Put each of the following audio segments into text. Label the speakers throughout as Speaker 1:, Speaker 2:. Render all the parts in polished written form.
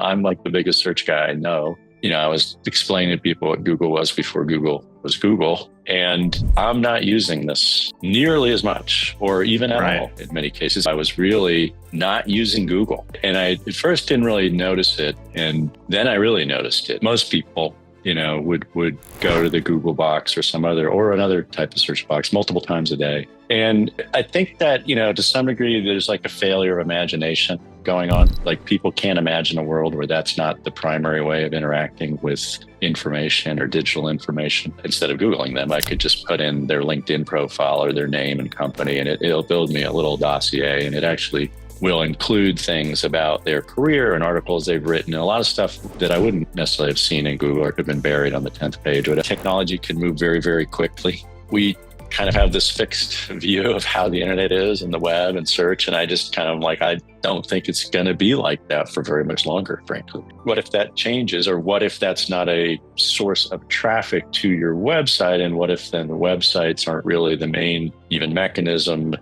Speaker 1: I'm like the biggest search guy I know. I was explaining to people what Google was before Google was Google. And I'm not using this nearly as much or even at all. In many cases, I was really not using Google. And I at first didn't really notice it. And then I really noticed it. Most people, would go to the Google box or another type of search box multiple times a day. And I think that, to some degree, there's like a failure of imagination going on. Like people can't imagine a world where that's not the primary way of interacting with information or digital information. Instead of Googling them, I could just put in their LinkedIn profile or their name and company, and it'll build me a little dossier, and it actually will include things about their career and articles they've written, and a lot of stuff that I wouldn't necessarily have seen in Google or could have been buried on the 10th page. But technology can move very, very quickly. We kind of have this fixed view of how the internet is and the web and search. And I just kind of I don't think it's going to be like that for very much longer, frankly. What if that changes? Or what if that's not a source of traffic to your website? And what if then the websites aren't really the main even mechanism?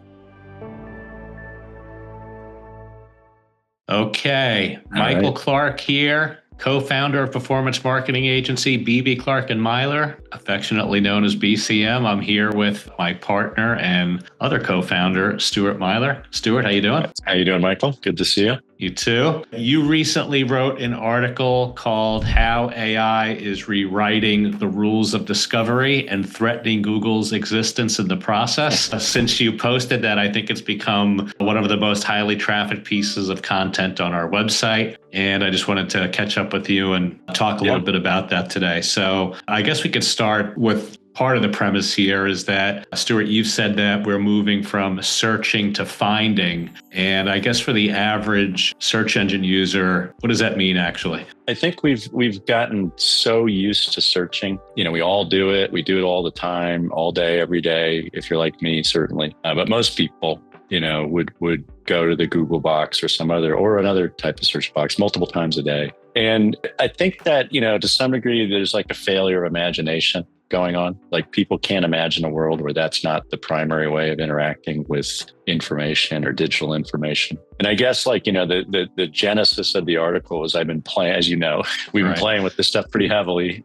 Speaker 2: Okay, Michael Clark here, co-founder of performance marketing agency Clark+Meyler, affectionately known as BCM. I'm here with my partner and other co-founder, Stuart Meyler. Stuart, how you doing?
Speaker 1: How you doing, Michael? Good to see you.
Speaker 2: You too. You recently wrote an article called How AI is Rewriting the Rules of Discovery and Threatening Google's Existence in the Process. Since you posted that, I think it's become one of the most highly trafficked pieces of content on our website. And I just wanted to catch up with you and talk a little bit about that today. So I guess we could start with part of the premise here is that, Stuart, you've said that we're moving from searching to finding. And I guess for the average search engine user, what does that mean actually?
Speaker 1: I think we've gotten so used to searching. We all do it. We do it all the time, all day, every day. If you're like me, certainly. But most people, would go to the Google box or another type of search box multiple times a day. And I think that, to some degree, there's like a failure of imagination going on. Like people can't imagine a world where that's not the primary way of interacting with information or digital information. And I guess the genesis of the article is I've been playing, as you know, we've been playing with this stuff pretty heavily,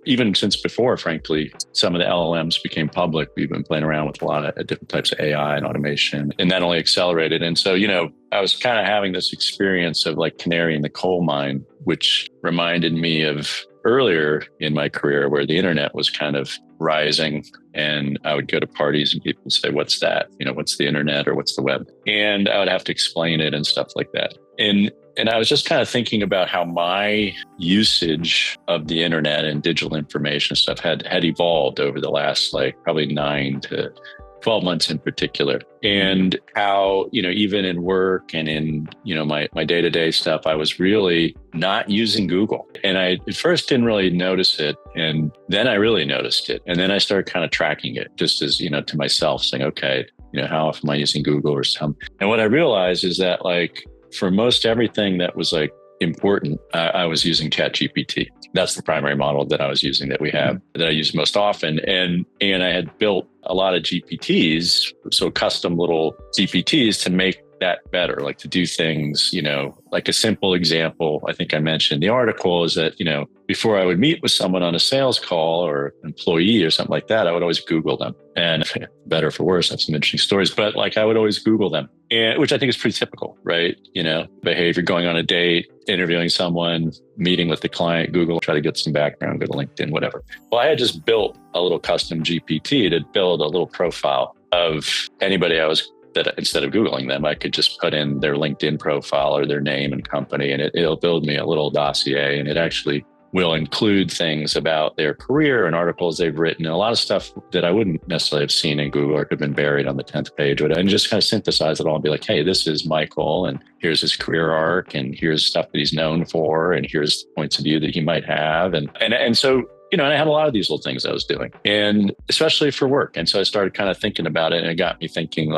Speaker 1: even since before, frankly, some of the LLMs became public. We've been playing around with a lot of different types of AI and automation, and that only accelerated. And so, I was kind of having this experience of like canary in the coal mine, which reminded me of earlier in my career where the internet was kind of rising, and I would go to parties and people would say, what's that? What's the internet or what's the web? And I would have to explain it and stuff like that. And I was just kind of thinking about how my usage of the internet and digital information stuff had evolved over the last probably 9 to 12 months in particular. And how, even in work and in, my day-to-day stuff, I was really not using Google. And I at first didn't really notice it. And then I really noticed it. And then I started kind of tracking it just as, to myself saying, okay, how often am I using Google or some? And what I realized is that for most everything that was important, I was using ChatGPT. That's the primary model that I was using that I use most often. And I had built a lot of GPTs, so custom little GPTs to make that better, to do things, like a simple example, I think I mentioned in the article is that, before I would meet with someone on a sales call or employee or something like that, I would always Google them. And better for worse, I have some interesting stories, but I would always Google them, which I think is pretty typical, right? Behavior, going on a date, interviewing someone, meeting with the client, Google, try to get some background, go to LinkedIn, whatever. Well, I had just built a little custom GPT to build a little profile of anybody that instead of Googling them, I could just put in their LinkedIn profile or their name and company, and it'll build me a little dossier, and it actually will include things about their career and articles they've written, and a lot of stuff that I wouldn't necessarily have seen in Google or could have been buried on the 10th page, and just kind of synthesize it all and be like, hey, this is Michael, and here's his career arc, and here's stuff that he's known for, and here's points of view that he might have. And so, and I had a lot of these little things I was doing, and especially for work. And so I started kind of thinking about it, and it got me thinking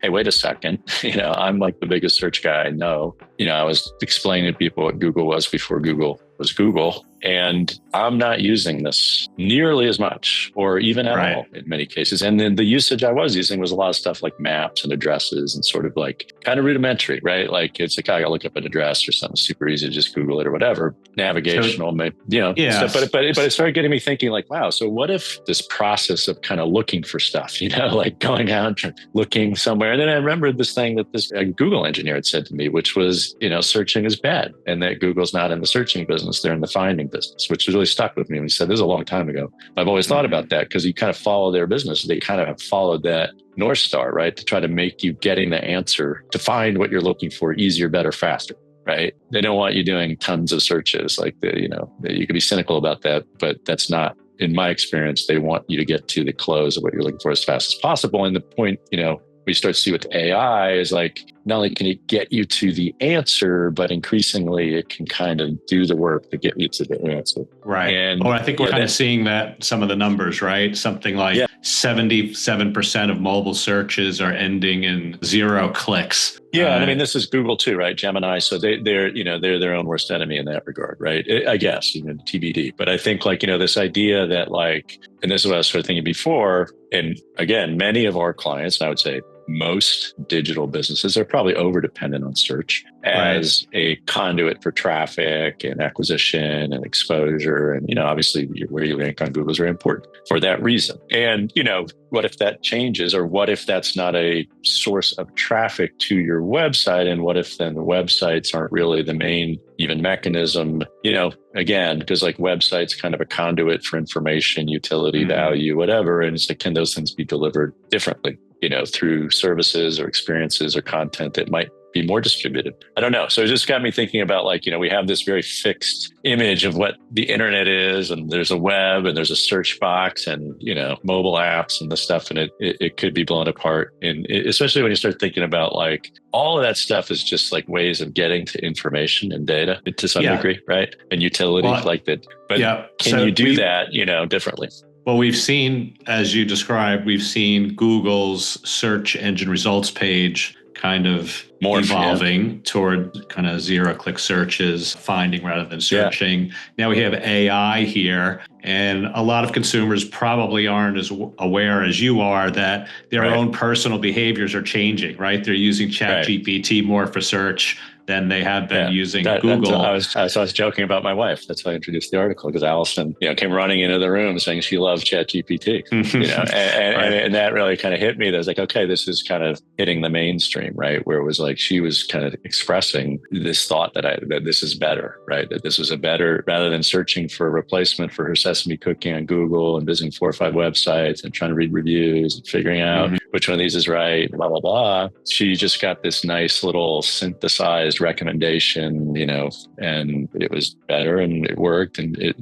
Speaker 1: hey, wait a second, I'm like the biggest search guy I know. I was explaining to people what Google was before Google was Google. And I'm not using this nearly as much or even at all in many cases. And then the usage I was using was a lot of stuff like maps and addresses and sort of like kind of rudimentary, right? Like it's like, I gotta look up an address or something super easy to just Google it or whatever. Navigational, stuff. But it started getting me thinking like, wow, so what if this process of kind of looking for stuff, like going out and looking somewhere. And then I remembered this thing that this Google engineer had said to me, which was, searching is bad and that Google's not in the searching business, they're in the finding business, which really stuck with me. And he said, this is a long time ago. I've always thought about that because you kind of follow their business. They kind of have followed that North Star, right? To try to make you getting the answer to find what you're looking for easier, better, faster. Right. They don't want you doing tons of searches like you could be cynical about that, but that's not, in my experience. They want you to get to the close of what you're looking for as fast as possible. And the point, we start to see with AI is like, not only can it get you to the answer, but increasingly it can kind of do the work to get you to the answer.
Speaker 2: Right. And I think we're kind of seeing that some of the numbers, right? Something like 77% of mobile searches are ending in 0 clicks.
Speaker 1: Yeah. And I mean, this is Google too, right? Gemini. So they're their own worst enemy in that regard, right? I guess, TBD. But I think this idea that and this is what I was sort of thinking before, and again, many of our clients, I would say most digital businesses are probably over dependent on search as a conduit for traffic and acquisition and exposure. And, obviously where you rank on Google is very important for that reason. And, what if that changes, or what if that's not a source of traffic to your website? And what if then the websites aren't really the main even mechanism, again, because websites kind of a conduit for information, utility, value, whatever. And it's like, can those things be delivered differently? Through services or experiences or content that might be more distributed. I don't know. So it just got me thinking about we have this very fixed image of what the internet is, and there's a web and there's a search box and, mobile apps and the stuff. And it could be blown apart. And especially when you start thinking about all of that stuff is just ways of getting to information and data to some degree, right? And utility like that. But can you do that, differently?
Speaker 2: Well, we've seen, as you described, Google's search engine results page kind of evolving toward kind of 0-click searches, finding rather than searching. Yeah. Now we have AI here, and a lot of consumers probably aren't as aware as you are that their own personal behaviors are changing, right? They're using ChatGPT more for search than they have been using Google.
Speaker 1: I was joking about my wife. That's why I introduced the article, because Allison, came running into the room saying she loved ChatGPT, and that really kind of hit me. That was like, okay, this is kind of hitting the mainstream, right? Where it was she was kind of expressing this thought that this is better, right? That this was a better, rather than searching for a replacement for her sesame cookie on Google and visiting 4 or 5 websites and trying to read reviews and figuring out which one of these is right, blah, blah, blah. She just got this nice little synthesized recommendation, and it was better and it worked, and it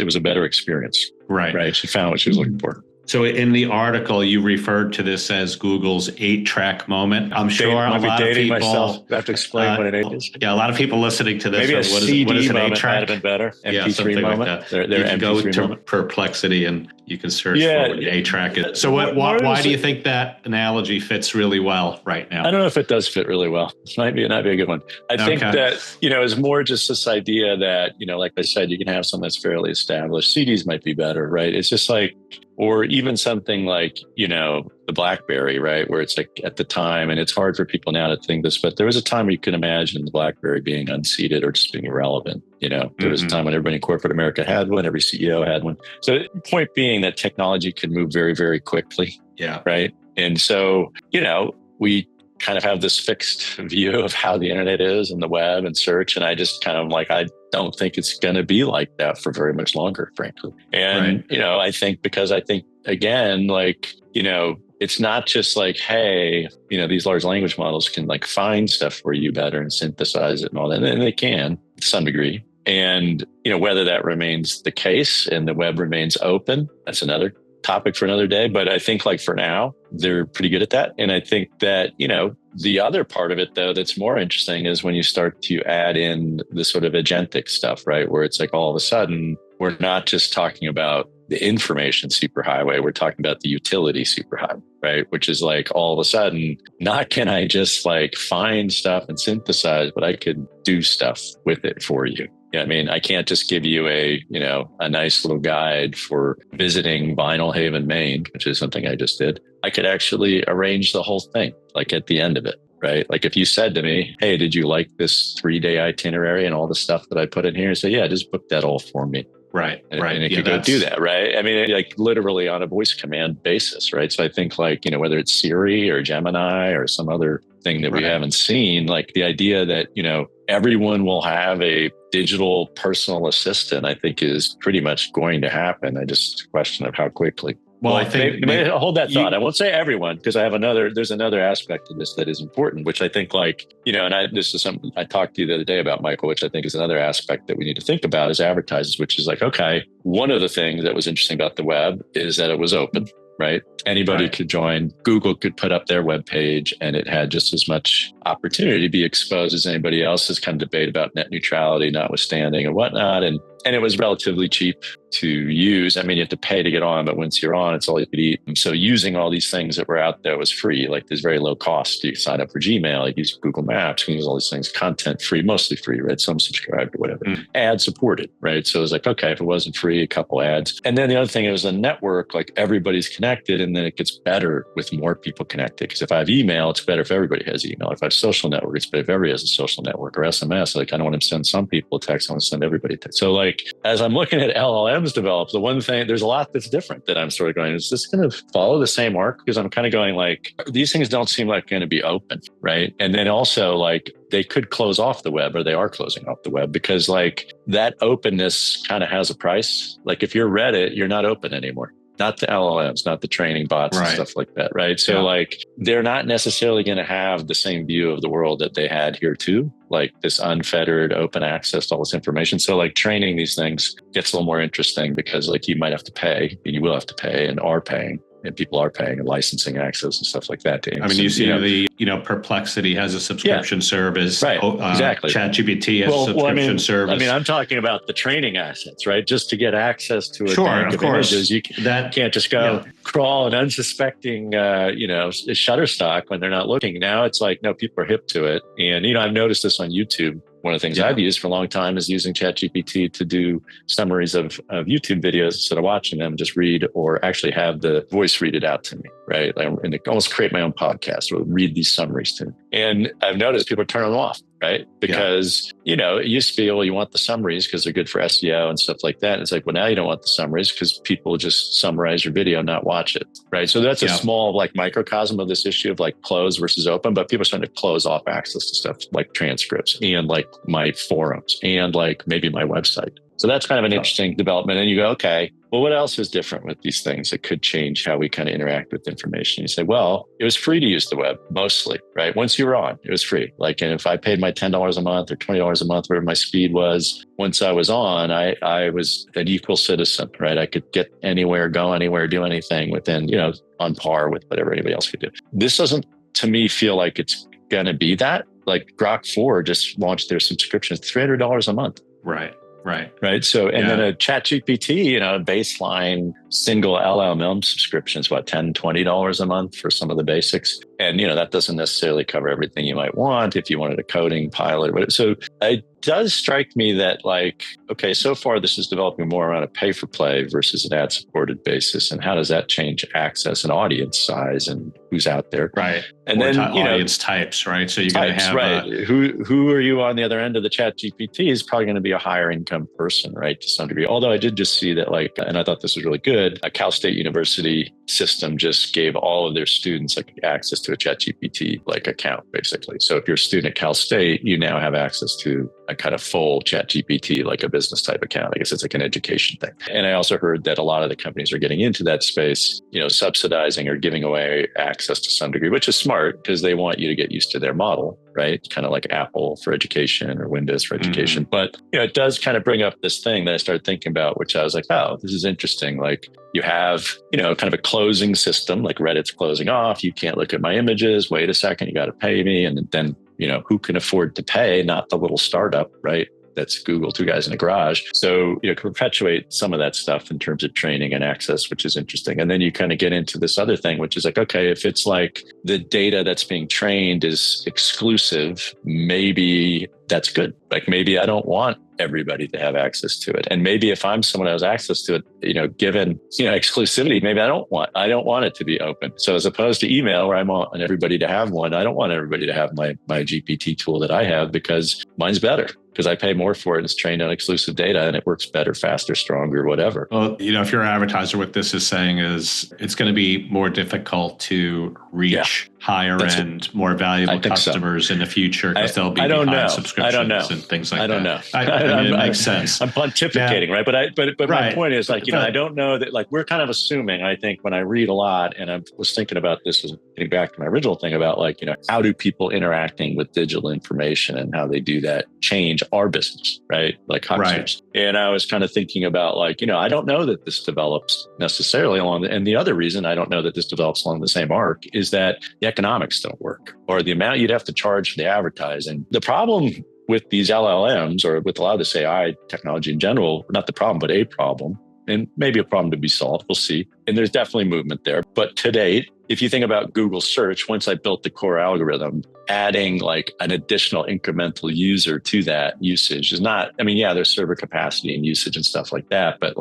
Speaker 1: was a better experience. Right. She found what she was looking for.
Speaker 2: So in the article, you referred to this as Google's 8-track moment. I'm sure a lot of people...
Speaker 1: myself. I have to explain what an 8 is.
Speaker 2: Yeah, a lot of people listening to this.
Speaker 1: Maybe a CD
Speaker 2: what is an
Speaker 1: moment
Speaker 2: 8-track?
Speaker 1: might have been better. MP3 moment.
Speaker 2: Like that. You can go to Perplexity and you can search for what the 8-track is. So why do you think that analogy fits really well right now?
Speaker 1: I don't know if it does fit really well. This might be a good one. I think that, it's more just this idea that, like I said, you can have something that's fairly established. CDs might be better, right? It's just or even something like, the BlackBerry, right? Where it's at the time, and it's hard for people now to think this, but there was a time where you could imagine the BlackBerry being unseated or just being irrelevant. There was a time when everybody in corporate America had one, every CEO had one. So the point being that technology could move very, very quickly.
Speaker 2: Yeah.
Speaker 1: Right. And so, we kind of have this fixed view of how the internet is and the web and search. And I just kind of I don't think it's going to be like that for very much longer, frankly. And, I think again, it's not just hey, these large language models can find stuff for you better and synthesize it and all that. And they can to some degree. And, whether that remains the case and the web remains open, that's another topic for another day. But I think for now, they're pretty good at that. And I think that, the other part of it, though, that's more interesting is when you start to add in the sort of agentic stuff, right? Where it's all of a sudden, we're not just talking about the information superhighway, we're talking about the utility superhighway, right? Which is all of a sudden, not can I just find stuff and synthesize, but I could do stuff with it for you. Yeah, I mean, I can't just give you a nice little guide for visiting Vinyl Haven, Maine, which is something I just did. I could actually arrange the whole thing, like at the end of it, right? Like if you said to me, hey, did you like this 3-day itinerary and all the stuff that I put in here? Say, yeah, just book that all for me.
Speaker 2: Right.
Speaker 1: And it could go do that, right? I mean, like literally on a voice command basis, right? So I think like, whether it's Siri or Gemini or some other thing that we haven't seen, like the idea that, everyone will have a digital personal assistant, I think is pretty much going to happen. I just a question of how quickly.
Speaker 2: Well, I think
Speaker 1: maybe hold that thought. I won't say everyone, because there's another aspect of this that is important, which I think this is something I talked to you the other day about, Michael, which I think is another aspect that we need to think about as advertisers, which is like, okay, one of the things that was interesting about the web is that it was open, right? Anybody could join. Google could put up their web page and it had just as much opportunity to be exposed as anybody else's kind of debate about net neutrality, notwithstanding and whatnot. And it was relatively cheap to use. I mean, you have to pay to get on, but once you're on, it's all you could eat. And so using all these things that were out there was free. Like there's very low cost. You sign up for Gmail, you use Google Maps, you can use all these things, content free, mostly free, right? Some subscribed or whatever. Ad supported, right? So it was like, okay, if it wasn't free, a couple ads. And then the other thing, it was a network, like everybody's connected, and then it gets better with more people connected. Because if I have email, it's better if everybody has email. If I have social network, it's better if everybody has a social network, or SMS. Like I don't want to send some people a text, I want to send everybody a text. So like, as I'm looking at LLMs develop, the one thing, there's a lot that's different that I'm sort of going, is this going to follow the same arc? Because I'm kind of going like, these things don't seem like going to be open, right? And then also like, they could close off the web, or they are closing off the web, because like that openness kind of has a price. Like if you're Reddit, you're not open anymore. Not the LLMs, not the training bots and stuff like that, right? So like they're not necessarily going to have the same view of the world that they had here too, like this unfettered open access to all this information. So like training these things gets a little more interesting, because like you might have to pay, and you will have to pay, and are paying, and people are paying, and licensing access and stuff like that.
Speaker 2: I mean, you see Perplexity has a subscription service.
Speaker 1: Right. Exactly.
Speaker 2: ChatGPT has a subscription service.
Speaker 1: I mean, I'm talking about the training assets, right? Just to get access to a bank of images, you can't just go crawl an unsuspecting, Shutterstock when they're not looking. Now it's like, no, people are hip to it. And, I've noticed this on YouTube. One of the things I've used for a long time is using ChatGPT to do summaries of YouTube videos instead of watching them, just read, or actually have the voice read it out to me, right? And almost create my own podcast or read these summaries to me. And I've noticed people turn them off, right? Because, it used to be, well, you want the summaries because they're good for SEO and stuff like that. And it's like, well, now you don't want the summaries because people just summarize your video and not watch it, right? So that's a small like microcosm of this issue of like closed versus open, but people are starting to close off access to stuff like transcripts and like my forums and like maybe my website. So that's kind of an interesting development. And you go, okay, well, what else is different with these things that could change how we kind of interact with information? You say, well, it was free to use the web mostly, right? Once you were on, it was free. Like, and if I paid my $10 a month or $20 a month, whatever my speed was, once I was on, I was an equal citizen, right? I could get anywhere, go anywhere, do anything within, on par with whatever anybody else could do. This doesn't, to me, feel like it's going to be that. Like Grok 4 just launched their subscription, $300 a month. Right. So, and then a ChatGPT, baseline single LLM subscription is what, $10, $20 a month for some of the basics. And, that doesn't necessarily cover everything you might want if you wanted a coding pilot. Whatever. So it does strike me that like, okay, so far this is developing more around a pay for play versus an ad supported basis. And how does that change access and audience size and who's out there?
Speaker 2: Right.
Speaker 1: And
Speaker 2: or
Speaker 1: then,
Speaker 2: audience types, right? So you're going to have,
Speaker 1: right. Who are you on the other end of the ChatGPT is probably going to be a higher income person, right? To some degree. Although I did just see that like, and I thought this was really good, a Cal State University system just gave all of their students like access to a ChatGPT like account basically. So if you're a student at Cal State, you now have access to a kind of full ChatGPT, like a business type account. I guess it's like an education thing. And I also heard that a lot of the companies are getting into that space, subsidizing or giving away access to some degree, which is smart because they want you to get used to their model, right? Kind of like Apple for education or Windows for education. But, it does kind of bring up this thing that I started thinking about, which I was like, oh, this is interesting. Like you have, kind of a closing system, like Reddit's closing off. You can't look at my images. Wait a second, you got to pay me. And then, who can afford to pay? Not the little startup, right? That's Google, two guys in a garage. So, perpetuate some of that stuff in terms of training and access, which is interesting. And then you kind of get into this other thing, which is like, okay, if it's like the data that's being trained is exclusive, maybe that's good. Like maybe I don't want everybody to have access to it. And maybe if I'm someone who has access to it, given, exclusivity, maybe I don't want it to be open. So as opposed to email where I want everybody to have one, I don't want everybody to have my GPT tool that I have because mine's better. Because I pay more for it. It's trained on exclusive data and it works better, faster, stronger, whatever.
Speaker 2: Well, if you're an advertiser, what this is saying is it's going to be more difficult to reach higher end, more valuable customers in the future because they'll be behind subscriptions and things like that.
Speaker 1: I don't know.
Speaker 2: I mean, it makes sense.
Speaker 1: I'm pontificating, right? But my point is I don't know that we're kind of assuming, I think when I read a lot, and I was thinking about this, was getting back to my original thing about how do people interacting with digital information and how they do that change our business, right? Like customers. Right. And I was kind of thinking about I don't know that this develops necessarily and the other reason I don't know that this develops along the same arc is that the economics don't work or the amount you'd have to charge for the advertising. The problem with these LLMs or with a lot of this AI technology in general, not the problem, but a problem, and maybe a problem to be solved. We'll see. And there's definitely movement there. But to date, if you think about Google search, once I built the core algorithm, adding an additional incremental user to that usage is not, there's server capacity and usage and stuff like that, but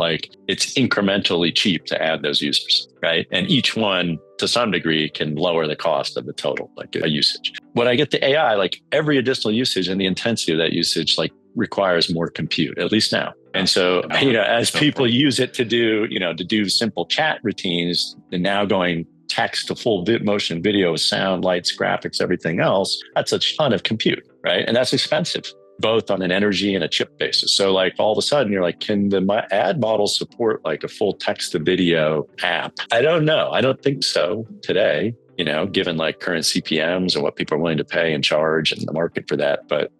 Speaker 1: it's incrementally cheap to add those users, right? And each one to some degree can lower the cost of the total, a usage. When I get to AI, every additional usage and the intensity of that usage, requires more compute, at least now. And so, as people use it to do simple chat routines, and now going text to full motion video, sound, lights, graphics, everything else, that's a ton of compute, right? And that's expensive, both on an energy and a chip basis. So all of a sudden you're can the ad model support a full text to video app? I don't know. I don't think so today, given current CPMs and what people are willing to pay and charge and the market for that. But,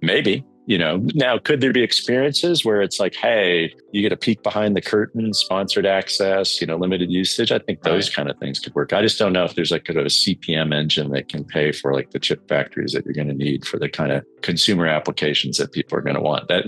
Speaker 1: maybe. Now, could there be experiences where it's hey, you get a peek behind the curtain, sponsored access, limited usage? I think those kind of things could work. I just don't know if there's a CPM engine that can pay for the chip factories that you're going to need for the kind of consumer applications that people are going to want. That,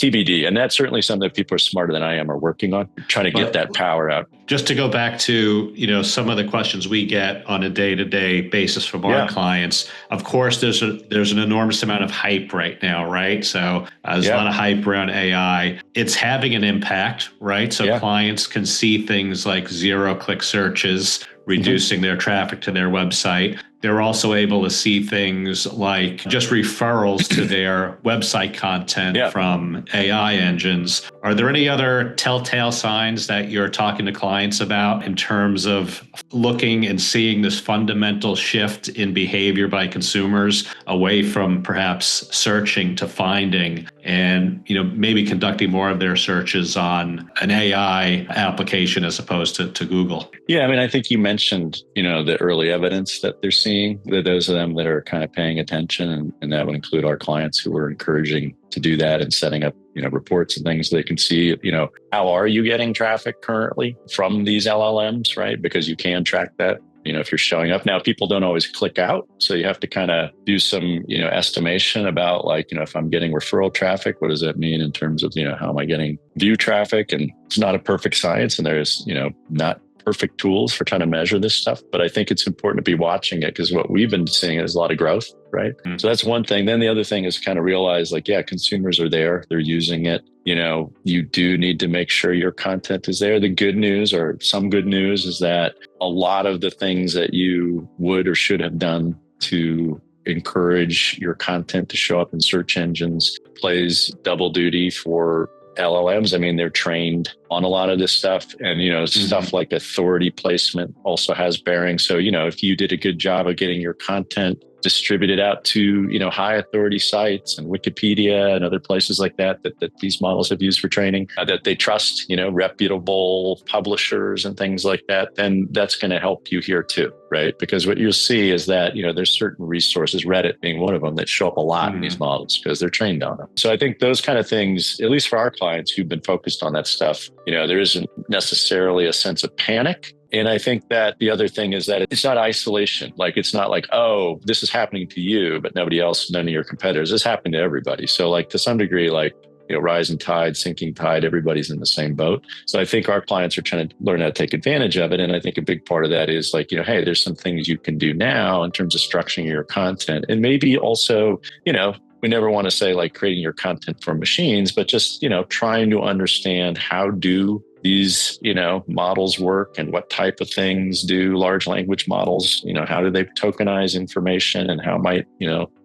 Speaker 1: TBD. And that's certainly something that people are smarter than I am are working on, trying to get that power out.
Speaker 2: Just to go back to, some of the questions we get on a day-to-day basis from our clients, of course, there's an enormous amount of hype right now, right? So there's a lot of hype around AI. It's having an impact, right? So clients can see things like zero-click searches, reducing their traffic to their website. They're also able to see things like just referrals to their website content from AI engines. Are there any other telltale signs that you're talking to clients about in terms of looking and seeing this fundamental shift in behavior by consumers away from perhaps searching to finding and, maybe conducting more of their searches on an AI application as opposed to Google?
Speaker 1: Yeah, I think you mentioned, the early evidence that they're seeing, that those of them that are kind of paying attention, and that would include our clients who are encouraging to do that and setting up, reports and things they can see, how are you getting traffic currently from these LLMs, right? Because you can track that. If you're showing up now, people don't always click out. So you have to kind of do some, estimation about if I'm getting referral traffic, what does that mean in terms of, how am I getting view traffic? And it's not a perfect science and there's, not perfect tools for trying to measure this stuff. But I think it's important to be watching it because what we've been seeing is a lot of growth, right? Mm-hmm. So that's one thing. Then the other thing is kind of realize consumers are there, they're using it. You do need to make sure your content is there. The good news or some good news is that a lot of the things that you would or should have done to encourage your content to show up in search engines plays double duty for LLMs. They're trained on a lot of this stuff and, stuff like authority placement also has bearing. So, if you did a good job of getting your content distributed out to, high authority sites and Wikipedia and other places like that these models have used for training, that they trust, reputable publishers and things like that, then that's going to help you here too, right? Because what you'll see is that, there's certain resources, Reddit being one of them, that show up a lot in these models because they're trained on them. So I think those kind of things, at least for our clients who've been focused on that stuff, there isn't necessarily a sense of panic. And I think that the other thing is that it's not isolation. It's not oh, this is happening to you, but nobody else, none of your competitors. This happened to everybody. So to some degree, rising tide, sinking tide, everybody's in the same boat. So I think our clients are trying to learn how to take advantage of it. And I think a big part of that is hey, there's some things you can do now in terms of structuring your content. And maybe also, we never want to say like creating your content for machines, but just, trying to understand how do these, models work and what type of things do large language models, how do they tokenize information and how might,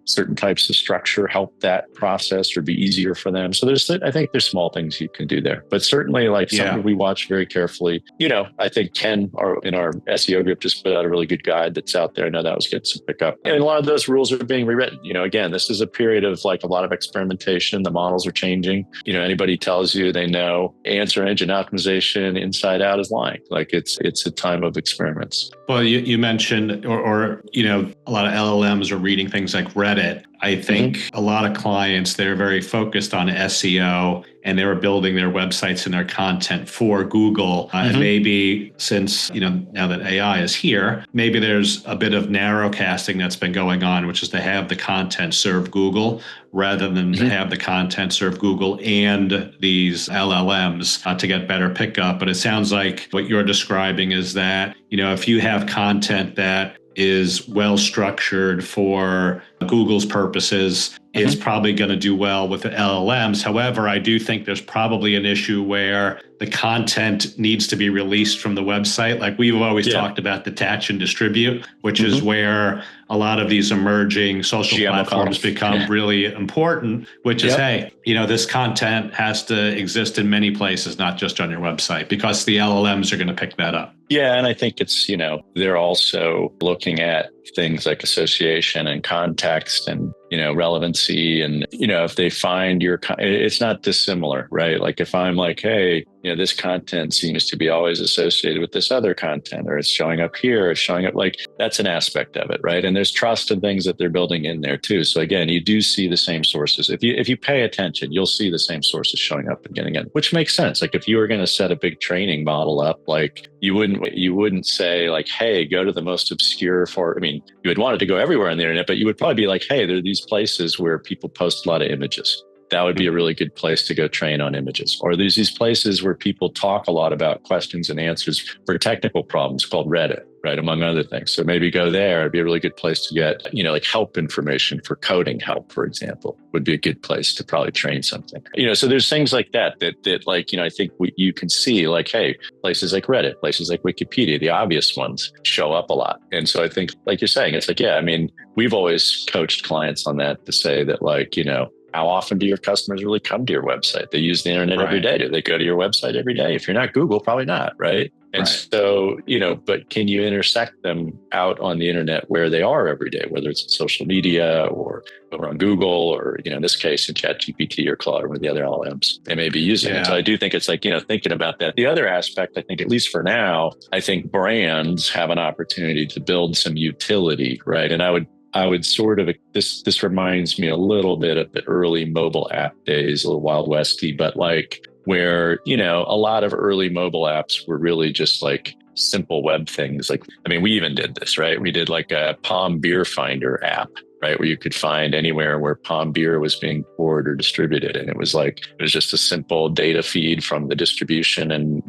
Speaker 1: certain types of structure help that process or be easier for them. So I think there's small things you can do there, but certainly like something we watch very carefully. I think Ken in our SEO group just put out a really good guide that's out there. I know that was getting some pickup. And a lot of those rules are being rewritten. Again, this is a period of like a lot of experimentation. The models are changing. Anybody tells you they know answer engine optimization inside out is lying. Like it's a time of experiments.
Speaker 2: Well, you mentioned, or a lot of LLMs are reading things like Reddit. I think a lot of clients, they're very focused on SEO and they were building their websites and their content for Google. And maybe since, now that AI is here, maybe there's a bit of narrowcasting that's been going on, which is to have the content serve Google rather than to have the content serve Google and these LLMs to get better pickup. But it sounds like what you're describing is that, if you have content that is well structured for Google's purposes, it's probably going to do well with the LLMs. However, I do think there's probably an issue where the content needs to be released from the website. Like we've always talked about detach and distribute, which is where a lot of these emerging social platforms become really important, which is, hey, this content has to exist in many places, not just on your website, because the LLMs are going to pick that up.
Speaker 1: Yeah. And I think it's, they're also looking at things like association and context and, relevancy. And, if they find it's not dissimilar, right? Like if I'm like, hey, this content seems to be always associated with this other content, or it's showing up here, it's showing up, like that's an aspect of it, right? And there's trust and things that they're building in there too. So again, you do see the same sources. If you pay attention, you'll see the same sources showing up again and again, which makes sense. Like if you were going to set a big training model up, like you wouldn't say like, hey, go to the most obscure you would want it to go everywhere on the internet, but you would probably be like, hey, there are these places where people post a lot of images. That would be a really good place to go train on images. Or there's these places where people talk a lot about questions and answers for technical problems called Reddit, right? Among other things. So maybe go there. It'd be a really good place to get, like help information for coding help, for example, would be a good place to probably train something. So there's things like that like, I think you can see like, hey, places like Reddit, places like Wikipedia, the obvious ones show up a lot. And so I think, like you're saying, it's like, we've always coached clients on that to say that like, how often do your customers really come to your website? They use the internet every day. Do they go to your website every day? If you're not Google, probably not, right? And so, but can you intersect them out on the internet where they are every day, whether it's social media or on Google or, in this case, in ChatGPT or Claude or the other LLMs they may be using. So I do think it's like, thinking about that. The other aspect, I think, at least for now, I think brands have an opportunity to build some utility, right? And I would sort of, this reminds me a little bit of the early mobile app days, a little Wild Westy, but like where, a lot of early mobile apps were really just like simple web things. Like, we even did this, right? We did like a Palm Beer Finder app, right? Where you could find anywhere where Palm Beer was being poured or distributed. And it was just a simple data feed from the distribution and,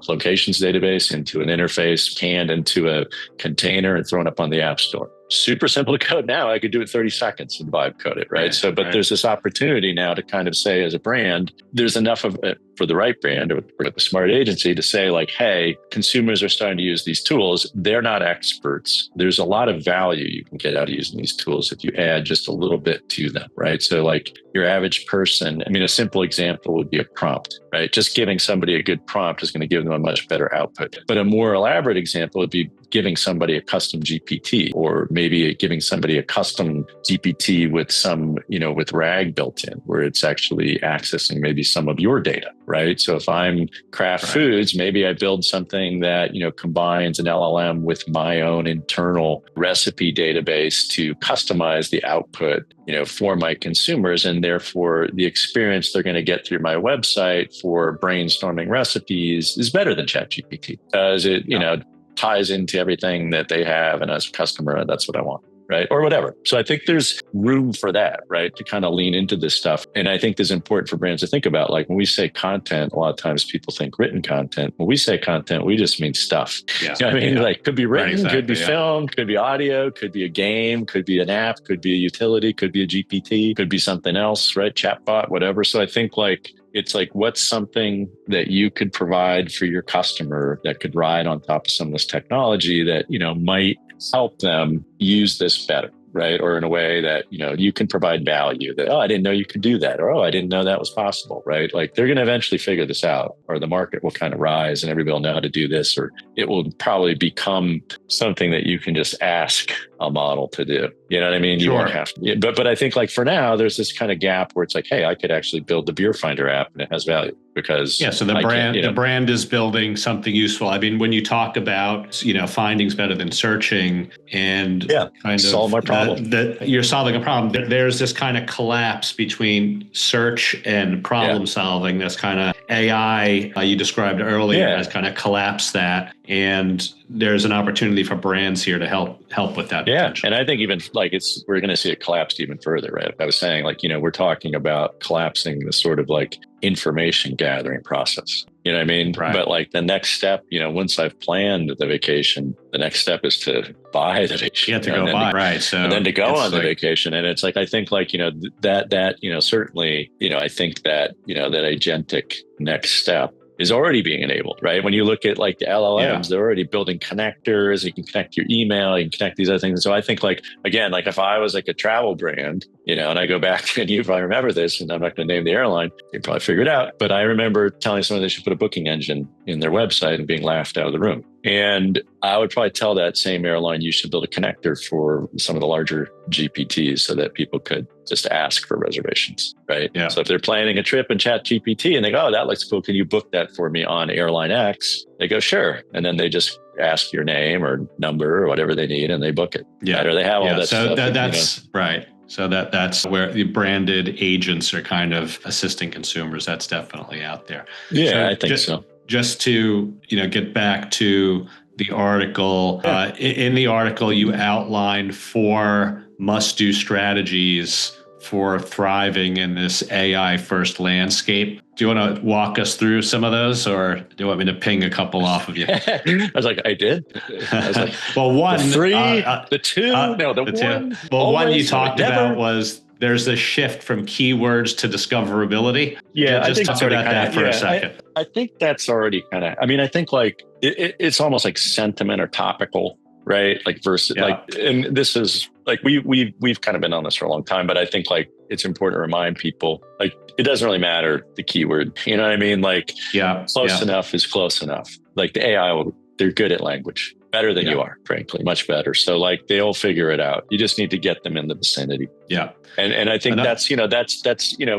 Speaker 1: locations database into an interface, canned into a container and thrown up on the App Store. Super simple to code now. I could do it 30 seconds and vibe code it, right? There's this opportunity now to kind of say as a brand, there's enough of it for the right brand or the smart agency to say like, hey, consumers are starting to use these tools. They're not experts. There's a lot of value you can get out of using these tools if you add just a little bit to them, right? So like your average person, a simple example would be a prompt, right? Just giving somebody a good prompt is going to give them a much better output. But a more elaborate example would be giving somebody a custom GPT, or maybe giving somebody a custom GPT with some, with RAG built in, where it's actually accessing maybe some of your data, right? So if I'm Kraft Foods, maybe I build something that, combines an LLM with my own internal recipe database to customize the output, for my consumers. And therefore the experience they're going to get through my website for brainstorming recipes is better than ChatGPT, as it, ties into everything that they have. And as a customer, that's what I want. right? Or whatever. So I think there's room for that, right? To kind of lean into this stuff. And I think it's important for brands to think about, like when we say content, a lot of times people think written content. When we say content, we just mean stuff.
Speaker 2: Yeah.
Speaker 1: You know what I mean?
Speaker 2: Yeah.
Speaker 1: Like could be written,
Speaker 2: Right, exactly,
Speaker 1: could be filmed, could be audio, could be a game, could be an app, could be a utility, could be a GPT, could be something else, right? Chatbot, whatever. So I think like, it's like, what's something that you could provide for your customer that could ride on top of some of this technology that, you know, might help them use this better, right? Or in a way that, you know, you can provide value that, oh, I didn't know you could do that. Or, oh, I didn't know that was possible, right? Like they're going to eventually figure this out, or the market will kind of rise and everybody will know how to do this, or it will probably become something that you can just ask a model to do. You know what I mean?
Speaker 2: Sure.
Speaker 1: You won't have to. But I think like for now, there's this kind of gap where it's like, hey, I could actually build the Beer Finder app and it has value because
Speaker 2: so the brand is building something useful. I mean, when you talk about, you know, findings better than searching and kind of
Speaker 1: solve my problem,
Speaker 2: that you're solving a problem. There's this kind of collapse between search and problem solving. This kind of AI you described earlier has kind of collapsed that. And there's an opportunity for brands here to help with that.
Speaker 1: Yeah. And I think even like we're going to see it collapse even further, right? I was saying like, you know, we're talking about collapsing the sort of like information gathering process. You know what I mean?
Speaker 2: Right.
Speaker 1: But like the next step, you know, once I've planned the vacation, the next step is to buy the vacation.
Speaker 2: You have to go buy, right? So
Speaker 1: and then to go on the vacation. And it's like, I think like, you know, that, you know, certainly, you know, I think that, you know, that agentic next step is already being enabled, right? When you look at like the LLMs, they're already building connectors. You can connect your email, you can connect these other things. And so I think like, again, like if I was like a travel brand, you know, and I go back and you probably remember this, and I'm not going to name the airline, you probably figure it out. But I remember telling someone they should put a booking engine in their website and being laughed out of the room. And I would probably tell that same airline, you should build a connector for some of the larger GPTs so that people could just ask for reservations, right?
Speaker 2: Yeah.
Speaker 1: So if they're planning a trip in ChatGPT and they go, oh, that looks cool, can you book that for me on airline X? They go, sure. And then they just ask your name or number or whatever they need and they book it.
Speaker 2: Yeah.
Speaker 1: Right? Or they have all that
Speaker 2: so
Speaker 1: stuff.
Speaker 2: That's right. So that's where the branded agents are kind of assisting consumers. That's definitely out there.
Speaker 1: Yeah,
Speaker 2: so
Speaker 1: I think so.
Speaker 2: Just to, you know, get back to the article, in the article, you outlined 4 must-do strategies for thriving in this AI first landscape. Do you want to walk us through some of those, or do you want me to ping a couple off of you?
Speaker 1: I was like, I did. I was like,
Speaker 2: well, one,
Speaker 1: the 3, the 2, no, the 1.
Speaker 2: Well, one you talked about was there's a shift from keywords to discoverability.
Speaker 1: Yeah,
Speaker 2: just talk about that for a second.
Speaker 1: I think that's already kind of, I mean, I think like it's almost like sentiment or topical, right? Like versus like, and this is like, we've kind of been on this for a long time, but I think like it's important to remind people, like, it doesn't really matter the keyword, you know what I mean? Like close enough is close enough. Like the AI they're good at language, better than you are, frankly, much better. So like they'll figure it out. You just need to get them in the vicinity. Yeah. And I think that's, you know,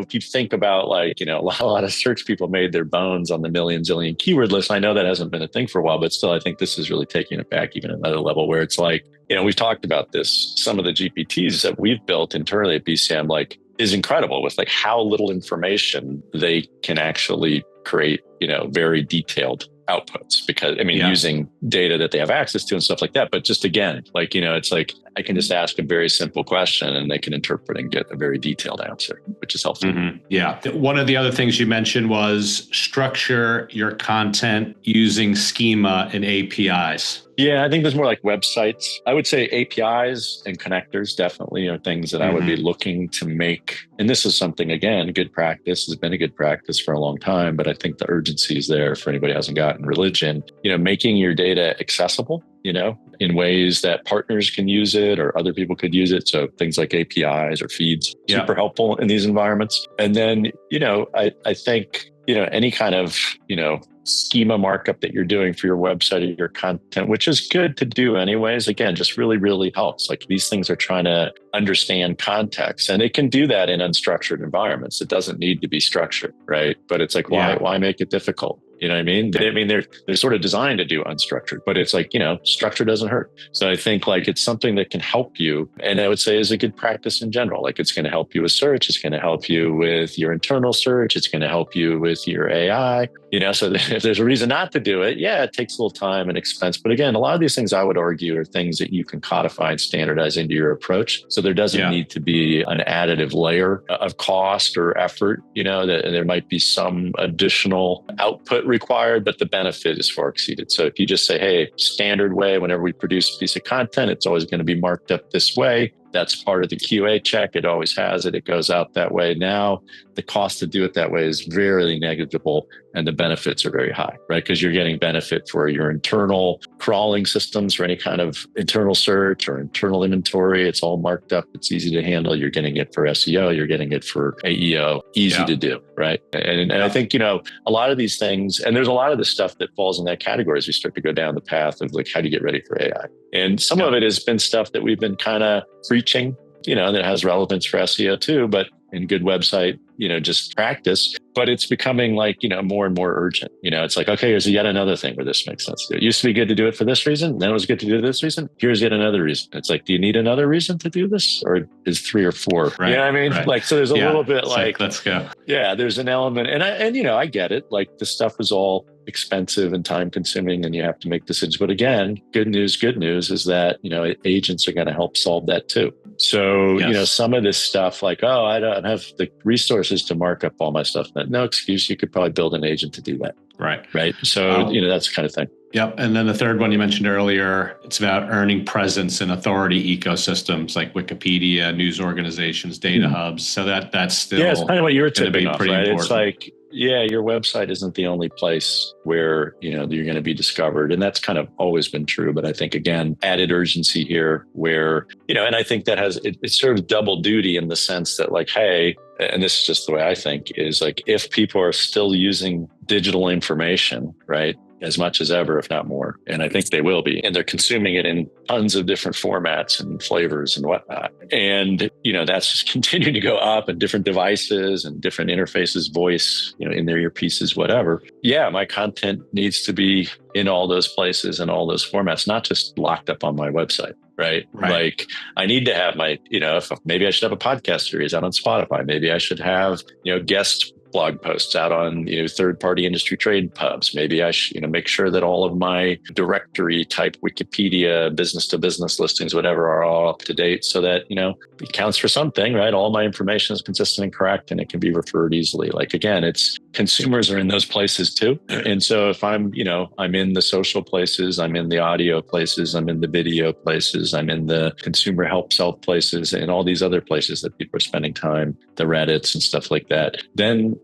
Speaker 1: if you think about like, you know, a lot of search people made their bones on the zillion keyword list. I know that hasn't been a thing for a while, but still, I think this is really taking it back even another level where it's like, you know, we've talked about this, some of the GPTs that we've built internally at BCM, like is incredible with like how little information they can actually create, you know, very detailed outputs because I mean, using data that they have access to and stuff like that. But just again, like, you know, it's like, I can just ask a very simple question and they can interpret and get a very detailed answer, which is helpful.
Speaker 2: Mm-hmm. Yeah. One of the other things you mentioned was structure your content using schema and APIs.
Speaker 1: Yeah, I think there's more like websites. I would say APIs and connectors definitely are things that I would be looking to make. And this is something, again, good practice has been a good practice for a long time, but I think the urgency is there for anybody who hasn't gotten religion, you know, making your data accessible, you know, in ways that partners can use it or other people could use it. So things like APIs or feeds, super helpful in these environments. And then, you know, I think, you know, any kind of, you know, schema markup that you're doing for your website or your content, which is good to do anyways, again, just really, really helps. Like these things are trying to understand context and it can do that in unstructured environments. It doesn't need to be structured, right? But it's like, why make it difficult? You know what I mean? They're sort of designed to do unstructured, but it's like, structure doesn't hurt. So I think like it's something that can help you. And I would say is a good practice in general. Like it's going to help you with search. It's going to help you with your internal search. It's going to help you with your AI, so if there's a reason not to do it, yeah, it takes a little time and expense. But again, a lot of these things I would argue are things that you can codify and standardize into your approach. So there doesn't need to be an additive layer of cost or effort, that there might be some additional output required, but the benefit is far exceeded. So if you just say, hey, standard way, whenever we produce a piece of content, it's always going to be marked up this way. That's part of the QA check. It always has it. It goes out that way. Now, the cost to do it that way is very negligible and the benefits are very high, right? Because you're getting benefit for your internal crawling systems for any kind of internal search or internal inventory. It's all marked up. It's easy to handle. You're getting it for SEO. You're getting it for AEO. Easy to do, right? And I think, a lot of these things, and there's a lot of the stuff that falls in that category as we start to go down the path of like, how do you get ready for AI? And some of it has been stuff that we've been kind of preaching, that has relevance for SEO too, but in good website, just practice. But it's becoming like, more and more urgent. It's like, okay, here's yet another thing where this makes sense. It used to be good to do it for this reason. Then it was good to do it this reason. Here's yet another reason. It's like, do you need another reason to do this? Or is 3 or 4?
Speaker 2: Right,
Speaker 1: you know what I mean?
Speaker 2: Right.
Speaker 1: Like, so there's a little bit like,
Speaker 2: let's go.
Speaker 1: Yeah, there's an element. And I get it. Like the stuff is all expensive and time consuming and you have to make decisions. But again, good news is that, agents are going to help solve that too. So, some of this stuff like, oh, I don't have the resources to mark up all my stuff. No excuse. You could probably build an agent to do that.
Speaker 2: Right.
Speaker 1: Right. So, that's the kind of thing.
Speaker 2: Yep. And then the third one you mentioned earlier, it's about earning presence in authority ecosystems like Wikipedia, news organizations, data hubs. So that's still
Speaker 1: it's kind of what you were tipping off, right?
Speaker 2: Important.
Speaker 1: It's like, your website isn't the only place where, you're going to be discovered. And that's kind of always been true. But I think, again, added urgency here where, and I think that has, it's sort of double duty in the sense that like, hey, and this is just the way I think is like, if people are still using digital information, right, as much as ever, if not more. And I think they will be. And they're consuming it in tons of different formats and flavors and whatnot. And, that's just continuing to go up and different devices and different interfaces, voice, in their earpieces, whatever. Yeah, my content needs to be in all those places and all those formats, not just locked up on my website. Right. Like I need to have my, maybe I should have a podcast series out on Spotify. Maybe I should have, guest blog posts out on, third-party industry trade pubs. Maybe I should, make sure that all of my directory type Wikipedia, business-to-business listings, whatever, are all up to date so that, it counts for something, right? All my information is consistent and correct and it can be referred easily. Like, again, it's consumers are in those places too. And so if I'm, I'm in the social places, I'm in the audio places, I'm in the video places, I'm in the consumer help self places and all these other places that people are spending time, the Reddits and stuff like that, then,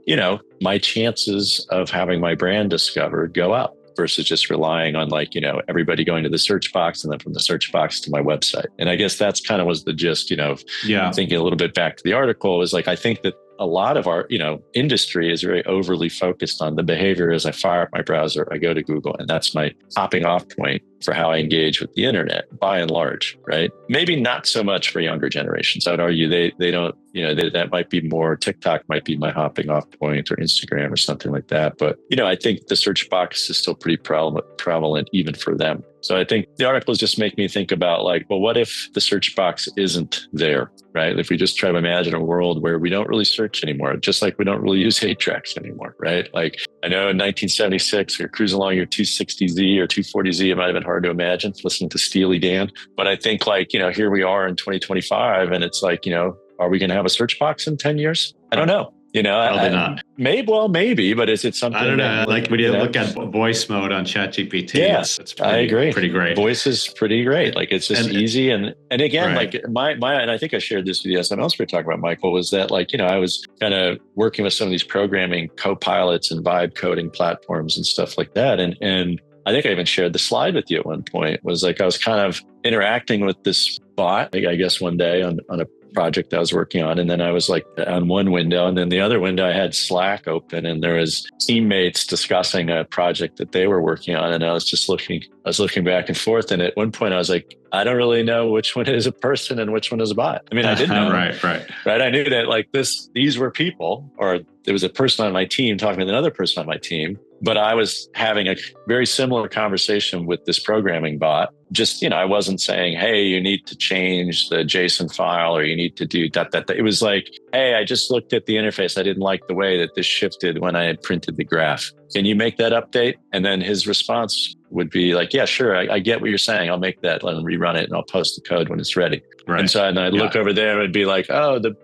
Speaker 1: my chances of having my brand discovered go up versus just relying on like, everybody going to the search box and then from the search box to my website. And I guess that's kind of was the gist, thinking a little bit back to the article is like, I think that a lot of our, industry is very overly focused on the behavior as I fire up my browser, I go to Google, and that's my hopping off point for how I engage with the internet by and large, right? Maybe not so much for younger generations. I would argue they don't, that might be more, TikTok might be my hopping off point or Instagram or something like that. But, I think the search box is still pretty prevalent even for them. So I think the articles just make me think about like, well, what if the search box isn't there, right? If we just try to imagine a world where we don't really search anymore, just like we don't really use 8-tracks anymore, right? Like I know in 1976, you're cruising along your 260Z or 240Z, it might have been hard to imagine listening to Steely Dan. But I think like, here we are in 2025 and it's like, are we going to have a search box in 10 years? I don't know.
Speaker 2: Probably not.
Speaker 1: Maybe, but is it something?
Speaker 2: I don't know. Like when you look at voice mode on ChatGPT, it's
Speaker 1: I agree.
Speaker 2: Pretty great.
Speaker 1: Voice is pretty great. Like it's just easy. And again, like my, and I think I shared this with you. Something else we were talking about, Michael, was that like, I was kind of working with some of these programming co-pilots and vibe coding platforms and stuff like that. And I think I even shared the slide with you at one point, was like, I was kind of interacting with this bot, I guess one day on a project I was working on. And then I was like on one window, and then the other window I had Slack open, and there was teammates discussing a project that they were working on. And I was I was looking back and forth. And at one point I was like, I don't really know which one is a person and which one is a bot. I mean, I didn't know. Right. I knew that like these were people, or there was a person on my team talking to another person on my team, but I was having a very similar conversation with this programming bot. Just, I wasn't saying, hey, you need to change the JSON file or you need to do that. It was like, hey, I just looked at the interface. I didn't like the way that this shifted when I had printed the graph. Can you make that update? And then his response would be like, yeah, sure. I get what you're saying. I'll make that and rerun it and I'll post the code when it's ready. Right. And so I'd look over there and it'd be like, oh, the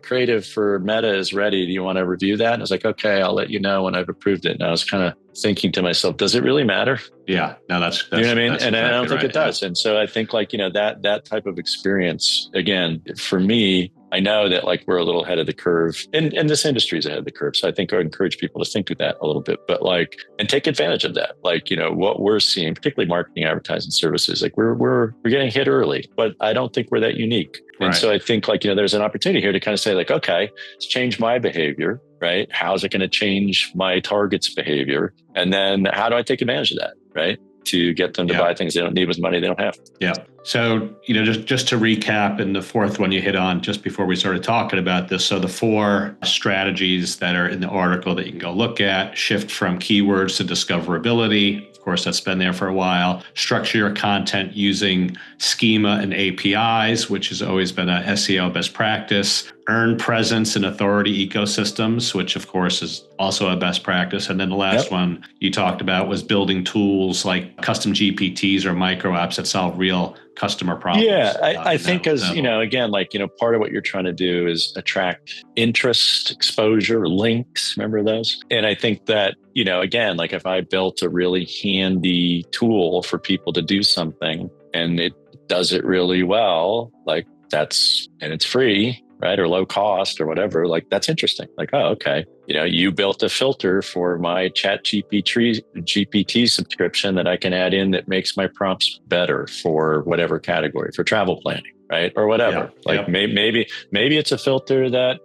Speaker 1: creative for Meta is ready. Do you want to review that? And I was like, okay, I'll let you know when I've approved it. And I was kind of thinking to myself, does it really matter?
Speaker 2: Yeah, no, that's
Speaker 1: you know what I mean? And
Speaker 2: exactly
Speaker 1: I don't think
Speaker 2: right.
Speaker 1: it does. Yeah. And so I think like, that type of experience, again, for me, I know that like we're a little ahead of the curve and this industry is ahead of the curve. So I think I would encourage people to think of that a little bit, but like, and take advantage of that. Like, what we're seeing, particularly marketing, advertising services, like we're getting hit early, but I don't think we're that unique. And right. So I think like, there's an opportunity here to kind of say like, okay, let's change my behavior, right? How's it going to change my target's behavior? And then how do I take advantage of that, right? To get them to buy things they don't need with money they don't have.
Speaker 2: Yeah. So, just to recap, and the fourth one you hit on just before we started talking about this. So the 4 strategies that are in the article that you can go look at: shift from keywords to discoverability. Of course, that's been there for a while. Structure your content using schema and APIs, which has always been a SEO best practice. Earn presence in authority ecosystems, which of course is also a best practice. And then the last one you talked about was building tools like custom GPTs or micro apps that solve real customer problems.
Speaker 1: Yeah, I think again, like, part of what you're trying to do is attract interest, exposure, links. Remember those? And I think that, again, like if I built a really handy tool for people to do something and it does it really well, like and it's free, right? Or low cost or whatever, like that's interesting. Like, oh, okay. You built a filter for my ChatGPT subscription that I can add in that makes my prompts better for whatever category, for travel planning, right? Or whatever. Maybe it's a filter that,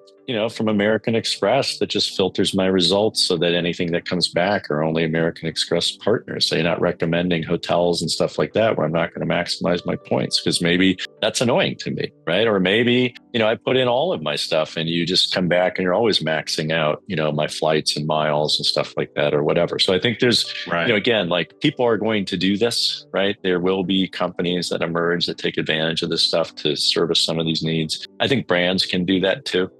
Speaker 1: from American Express that just filters my results so that anything that comes back are only American Express partners. So you're not recommending hotels and stuff like that where I'm not going to maximize my points because maybe that's annoying to me, right? Or maybe, I put in all of my stuff and you just come back and you're always maxing out, my flights and miles and stuff like that or whatever. So I think there's, again, like people are going to do this, right? There will be companies that emerge that take advantage of this stuff to service some of these needs. I think brands can do that too,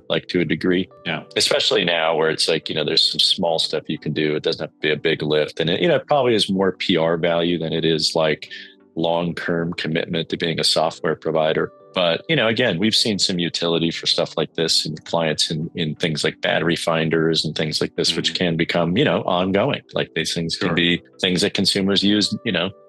Speaker 1: like to a degree. Yeah. Especially now where it's like, there's some small stuff you can do. It doesn't have to be a big lift. And it, probably is more PR value than it is like long-term commitment to being a software provider. But, again, we've seen some utility for stuff like this in clients in things like battery finders and things like this, which can become, ongoing. Like these things can be things that consumers use,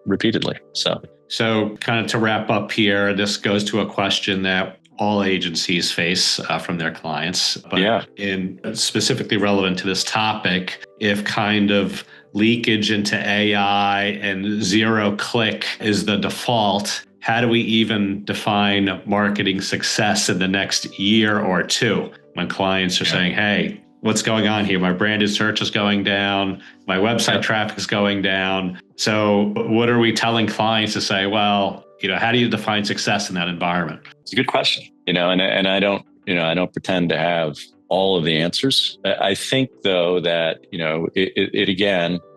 Speaker 1: repeatedly. So
Speaker 2: kind of to wrap up here, this goes to a question that all agencies face from their clients. But in specifically relevant to this topic, if kind of leakage into AI and zero click is the default, how do we even define marketing success in the next year or two when clients are saying, hey, what's going on here? My branded search is going down. My website traffic is going down. So what are we telling clients to say, well, how do you define success in that environment?
Speaker 1: It's a good question, and I don't, I don't pretend to have all of the answers. I think though that,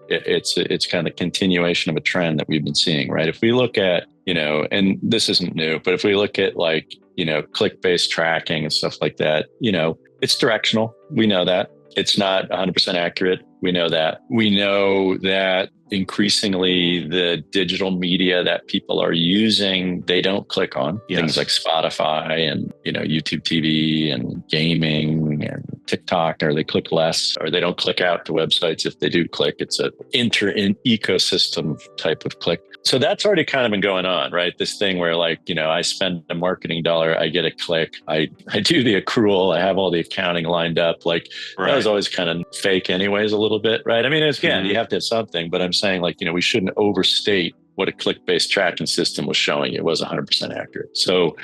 Speaker 1: it's kind of a continuation of a trend that we've been seeing, right? If we look at, and this isn't new, but if we look at like, click-based tracking and stuff like that, it's directional. We know that. It's not 100% accurate. We know that. We know that increasingly the digital media that people are using, they don't click on. Things like Spotify and, YouTube TV and gaming and TikTok, or they click less, or they don't click out to websites. If they do click, it's an ecosystem type of click. So that's already kind of been going on, right? This thing where like, I spend a marketing dollar, I get a click, I do the accrual, I have all the accounting lined up. Like that was always kind of fake anyways, a little bit, right? I mean, again, you have to have something, but I'm saying like, we shouldn't overstate what a click-based tracking system was showing. It was 100% accurate. So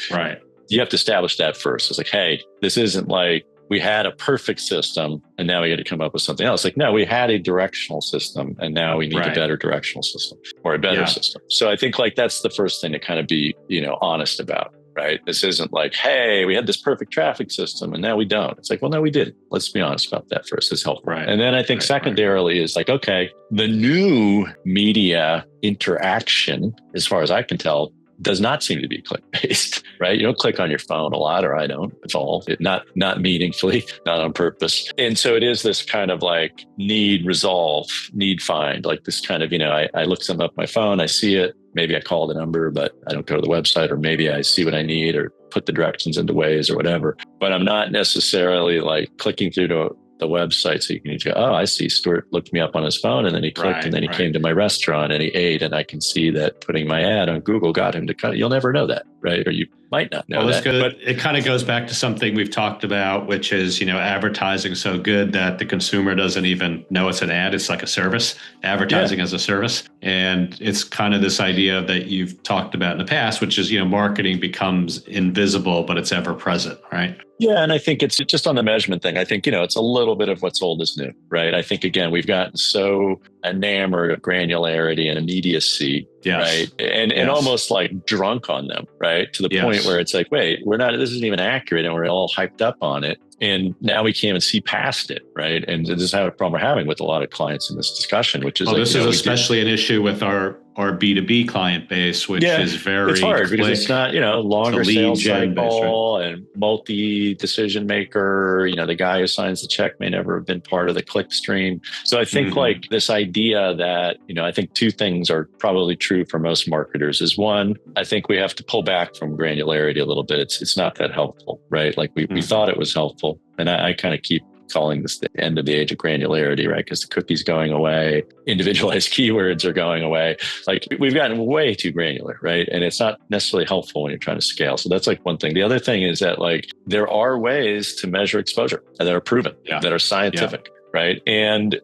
Speaker 1: you have to establish that first. It's like, hey, this isn't like, we had a perfect system and now we got to come up with something else. Like, no, we had a directional system and now we need a better directional system or a better system. So I think like that's the first thing to kind of be, honest about. Right. This isn't like, hey, we had this perfect traffic system and now we don't. It's like, well, no, we didn't. Let's be honest about that first. It's helpful.
Speaker 2: Right.
Speaker 1: And then I think secondarily is like, okay, the new media interaction, as far as I can tell, does not seem to be click-based, right? You don't click on your phone a lot, or I don't at all, not meaningfully, not on purpose. And so it is this kind of like need resolve, need find, like this kind of, I look something up on my phone, I see it, maybe I call the number, but I don't go to the website, or maybe I see what I need or put the directions into Waze or whatever. But I'm not necessarily like clicking through to the website so you can go, oh, I see Stuart looked me up on his phone and then he clicked and then he came to my restaurant and he ate and I can see that putting my ad on Google got him to cut. You'll never know that, right? Or you might not know that.
Speaker 2: But it kind of goes back to something we've talked about, which is, advertising so good that the consumer doesn't even know it's an ad. It's like a service, advertising as a service. And it's kind of this idea that you've talked about in the past, which is, marketing becomes invisible, but it's ever present, right?
Speaker 1: Yeah. And I think it's just on the measurement thing. I think, it's a little bit of what's old is new, right? I think, again, we've gotten so enamored of granularity and immediacy, right? And almost like drunk on them, right? To the point where it's like, wait, this isn't even accurate and we're all hyped up on it. And now we can't even see past it, right? And this is a problem we're having with a lot of clients in this discussion, which is
Speaker 2: this is especially an issue with our B2B client base, which is very
Speaker 1: it's hard because it's not, longer sales cycle and multi-decision maker. The guy who signs the check may never have been part of the click stream. So I think like this idea that, I think two things are probably true for most marketers is one, I think we have to pull back from granularity a little bit. It's not that helpful, right? Like we thought it was helpful. And I kind of keep calling this the end of the age of granularity, right? Because the cookie's going away, individualized keywords are going away. Like we've gotten way too granular, right? And it's not necessarily helpful when you're trying to scale. So that's like one thing. The other thing is that like there are ways to measure exposure that are proven, that are scientific, right? And,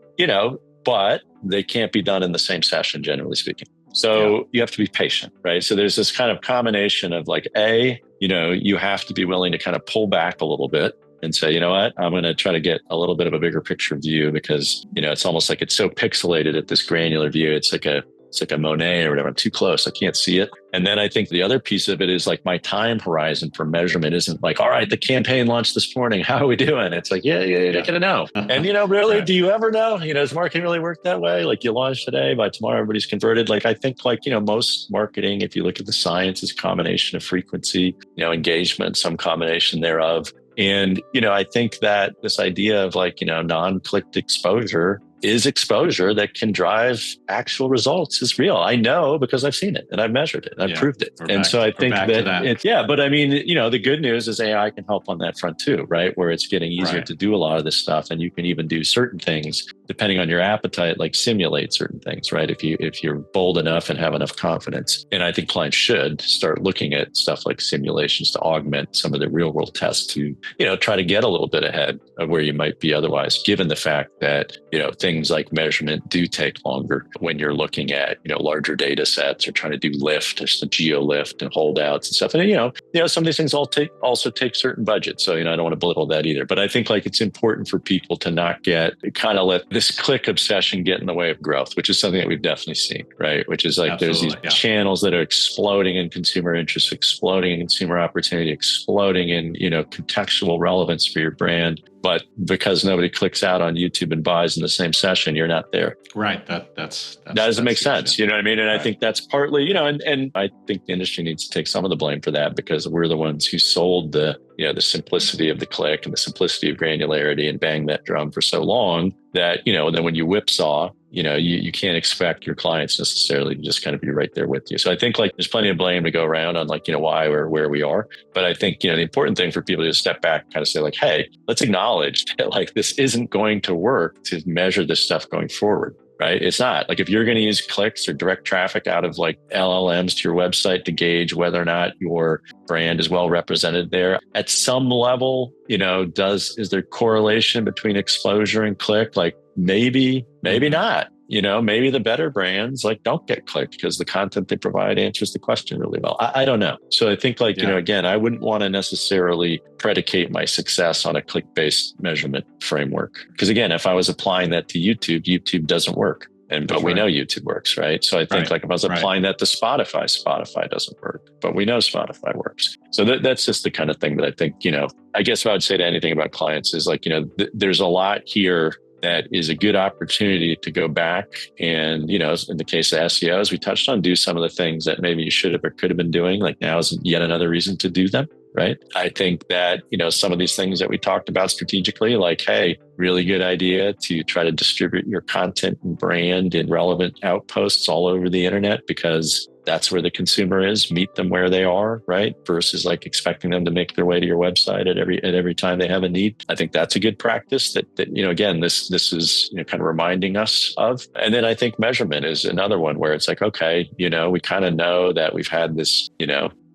Speaker 1: but they can't be done in the same session, generally speaking. So you have to be patient, right? So there's this kind of combination of like, you have to be willing to kind of pull back a little bit and say, you know what, I'm going to try to get a little bit of a bigger picture view because, it's almost like it's so pixelated at this granular view. It's like a Monet or whatever. I'm too close. I can't see it. And then I think the other piece of it is like my time horizon for measurement isn't like, all right, the campaign launched this morning. How are we doing? It's like, you're going to know. And, really, do you ever know? Does marketing really work that way? Like you launch today, by tomorrow, everybody's converted. Like I think like, most marketing, if you look at the science, is a combination of frequency, engagement, some combination thereof. And, I think that this idea of like, non-clicked exposure is exposure that can drive actual results is real. I know because I've seen it and I've measured it and I've proved it. And so I think that but I mean, the good news is AI can help on that front too, right? Where it's getting easier to do a lot of this stuff. And you can even do certain things depending on your appetite, like simulate certain things, right? If you're bold enough and have enough confidence. And I think clients should start looking at stuff like simulations to augment some of the real world tests to, try to get a little bit ahead of where you might be otherwise, given the fact that, things like measurement do take longer when you're looking at, larger data sets or trying to do lift, just the geo lift and holdouts and stuff. And, some of these things also take certain budgets. So, I don't want to belittle that either. But I think like it's important for people to not kind of let this click obsession get in the way of growth, which is something that we've definitely seen, right? Which is like there's these channels that are exploding in consumer interest, exploding in consumer opportunity, exploding in, contextual relevance for your brand. But because nobody clicks out on YouTube and buys in the same session, you're not there.
Speaker 2: Right. That
Speaker 1: doesn't make sense. You know what I mean? And I think that's partly, and I think the industry needs to take some of the blame for that because we're the ones who sold the simplicity of the click and the simplicity of granularity and bang that drum for so long that, then when you whipsaw, you can't expect your clients necessarily to just kind of be right there with you. So I think like there's plenty of blame to go around on like, why or where we are. But I think, the important thing for people to step back and kind of say like, hey, let's acknowledge that like this isn't going to work to measure this stuff going forward. Right? It's not like if you're going to use clicks or direct traffic out of like LLMs to your website to gauge whether or not your brand is well represented there at some level, is there correlation between exposure and click? Like maybe not. maybe the better brands like don't get clicked because the content they provide answers the question really well. I don't know. So I think again, I wouldn't want to necessarily predicate my success on a click-based measurement framework. Because again, if I was applying that to YouTube doesn't work. But we know YouTube works, right? So I think if I was applying that to Spotify doesn't work, but we know Spotify works. So that's just the kind of thing that I think, I guess what I would say to anything about clients is there's a lot here that is a good opportunity to go back and, in the case of SEO, as we touched on, do some of the things that maybe you should have or could have been doing. Like now is yet another reason to do them. Right. I think that, some of these things that we talked about strategically, like, hey, really good idea to try to distribute your content and brand in relevant outposts all over the internet, because that's where the consumer is. Meet them where they are, right? Versus expecting them to make their way to your website at every time they have a need. I think that's a good practice that again, this is kind of reminding us of. And then I think measurement is another one where it's okay, we kind of know that we've had this,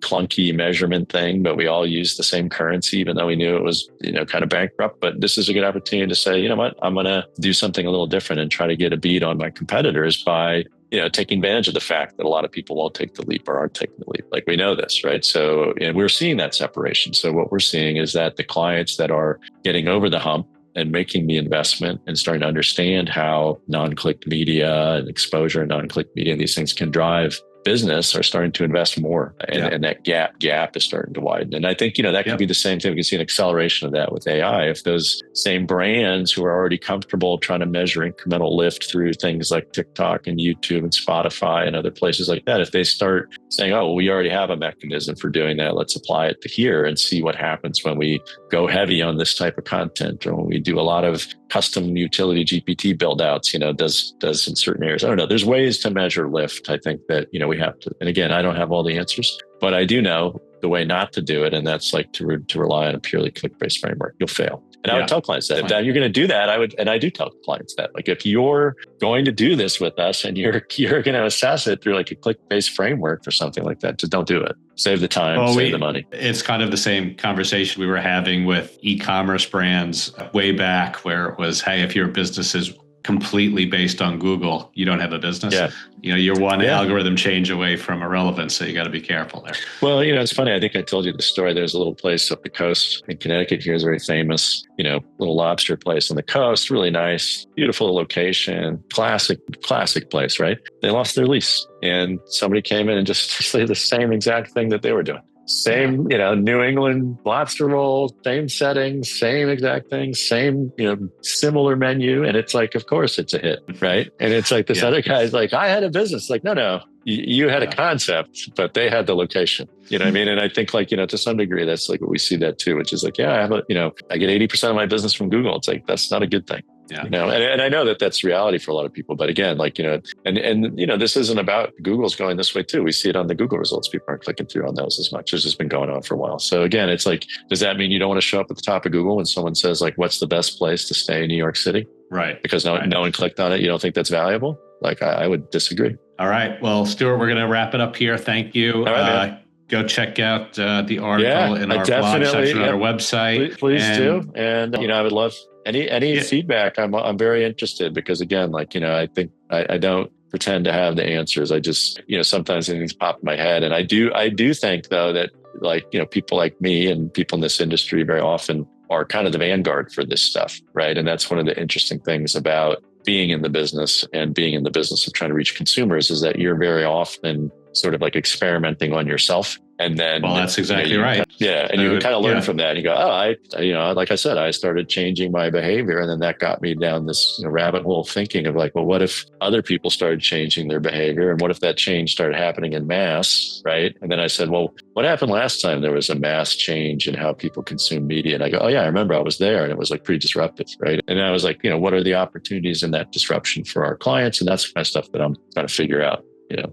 Speaker 1: clunky measurement thing, but we all use the same currency, even though we knew it was, kind of bankrupt. But this is a good opportunity to say, you know what, I'm going to do something a little different and try to get a beat on my competitors by, taking advantage of the fact that a lot of people won't take the leap or aren't taking the leap. Like we know this, right? So, and we're seeing that separation. So what we're seeing is that the clients that are getting over the hump and making the investment and starting to understand how non-click media and exposure and non-click media and these things can drive business are starting to invest more, and that gap is starting to widen. And I think, that could be the same thing. We can see an acceleration of that with AI. If those same brands who are already comfortable trying to measure incremental lift through things like TikTok and YouTube and Spotify and other places like that, if they start saying, oh, well, we already have a mechanism for doing that, let's apply it to here and see what happens when we go heavy on this type of content, or when we do a lot of custom utility GPT build outs, does in certain areas. I don't know. There's ways to measure lift. I think that, we have to, and again, I don't have all the answers, but I do know the way not to do it. And that's to rely on a purely click-based framework. You'll fail. And I would tell clients that if you're going to do that, I do tell clients that, if you're going to do this with us and you're going to assess it through a click-based framework or something like that, just don't do it. Save the time, save the money.
Speaker 2: It's kind of the same conversation we were having with e-commerce brands way back, where it was, hey, if your business is completely based on Google, you don't have a business. You're one algorithm change away from irrelevance. So you got to be careful there.
Speaker 1: Well, it's funny. I think I told you the story. There's a little place up the coast in Connecticut here is very famous, little lobster place on the coast, really nice, beautiful location, classic place, right? They lost their lease and somebody came in and just said the same exact thing that they were doing. Same, New England lobster roll, same setting, same exact thing, same, similar menu. And it's of course it's a hit, right? And it's this other guy's I had a business. No, you had a concept, but they had the location. You know what I mean? And I think to some degree, that's what we see that too, which is I have I get 80% of my business from Google. It's that's not a good thing. Yeah. And I know that that's reality for a lot of people, but again, this isn't about Google's going this way too. We see it on the Google results. People aren't clicking through on those as much. It's just been going on for a while. So again, it's does that mean you don't want to show up at the top of Google when someone says what's the best place to stay in New York City? Because no one clicked on it. You don't think that's valuable? I would disagree.
Speaker 2: All right. Well, Stuart, we're going to wrap it up here. Thank you. All right, go check out the article in our blog section on our website.
Speaker 1: Please do. And, I would love any feedback. I'm very interested because again, I think I don't pretend to have the answers. I just, sometimes things pop in my head. And I do think though that people like me and people in this industry very often are kind of the vanguard for this stuff. Right. And that's one of the interesting things about being in the business and being in the business of trying to reach consumers is that you're very often sort of experimenting on yourself. And then,
Speaker 2: that's exactly right.
Speaker 1: And you can kind of learn from that. And you go, like I said, I started changing my behavior. And then that got me down this rabbit hole of thinking of well, what if other people started changing their behavior? And what if that change started happening in mass, right? And then I said, well, what happened last time there was a mass change in how people consume media? And I go, I remember I was there and it was pretty disruptive, right? And I was what are the opportunities in that disruption for our clients? And that's the kind of stuff that I'm trying to figure out.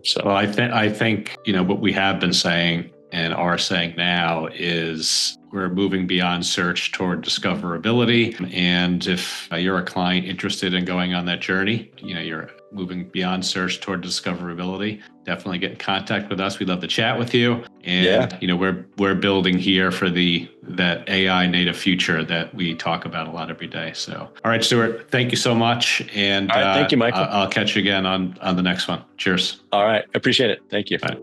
Speaker 1: So
Speaker 2: well, I think what we have been saying, and are saying now is we're moving beyond search toward discoverability. And if you're a client interested in going on that journey, you're moving beyond search toward discoverability, definitely get in contact with us. We'd love to chat with you. And we're building here for that AI native future that we talk about a lot every day. So, all right, Stuart, thank you so much. And
Speaker 1: all right, thank you, Michael.
Speaker 2: I'll catch you again on the next one. Cheers.
Speaker 1: All right. Appreciate it. Thank you.
Speaker 2: Bye.